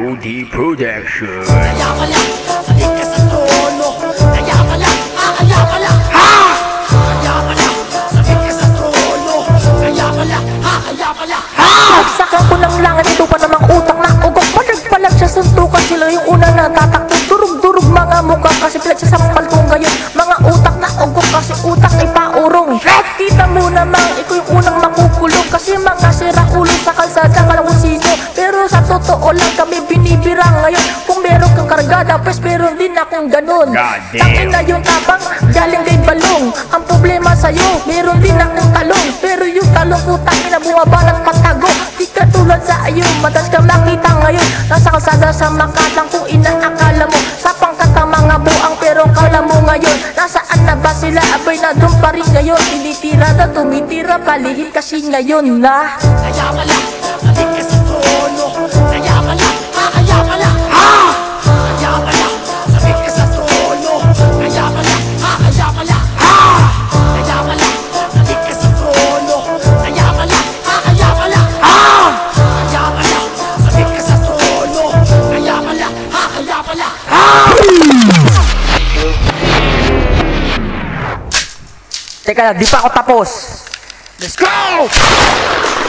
Rudy Production. Kaya pala, salik ka sa trono. Kaya pala, kaya pala, ha! Kaya pala, salik ka sa trono. Kaya pala, kaya pala, ha! Saksakan ko ng langit, ito pa namang utak na ugok. Palag sa suntukan, sila yung una na tatakbo. Durug-durug mga mukha kasi pinagsasampal ko ngayon. Mga utak na ugok kasi utak ay paurong. Kita mo namang ikaw yung unang makukulong. Kasi mga sira ulo sa kalsada kalakusino. Pero sa totoo lang kami binibirang ngayon. Kung meron kang kargada, pues meron din akong ganun. Tangin na yung tabang, galing kay balong. Ang problema sa'yo, meron din akong talong. Pero yung talong ko tangin na bumabalat patago. Di ka tulad sa iyo, matas ka makita ngayon. Nasa kalsada sa Makatang kung inaakala mo sa pangkatang mga buang. Pero kala mo ngayon, nasaan na ba sila? Abay na doon pa rin ngayon. Tinitira na tumitira, palihim kasi ngayon na. Kaya pala, salik ka sa trono. Kaya pala, kaya pala, ha! Kaya pala, salik ka sa trono. Kaya pala, kaya pala, ha! Kaya pala, salik ka sa trono. Kaya pala, kaya pala, ha! Kaya pala, salik ka sa trono. Kaya pala, kaya pala, ha! Teka lang, di pa ako tapos. Let's go!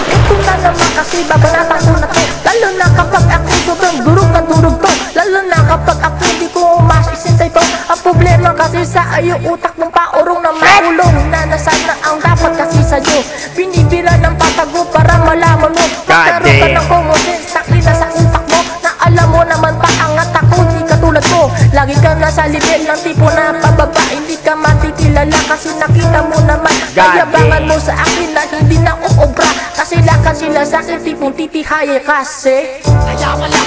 Ito na naman kasi babanatan ko na to. Lalo na kapag ako sobrang durog na durog to. Lalo na kapag ako hindi ko masisintay to. Ang problema kasi sa iyo, utak mong paurong na maulong. Na nasana ang dapat kasi sa'yo. Binibira ng patago para malaman mo. Magkaroon ka ng common sense, takli na sa utak mo. Na alam mo naman paangat ako, di katulad ko. Lagi ka nasa level ng tipo na pababa. Hindi ka matitilala kasi nakita mo naman. Kayabangan mo sa akin na hindi na uobra. Kasi lakan sila sa akin tipong titihaye kasi. Kaya pala,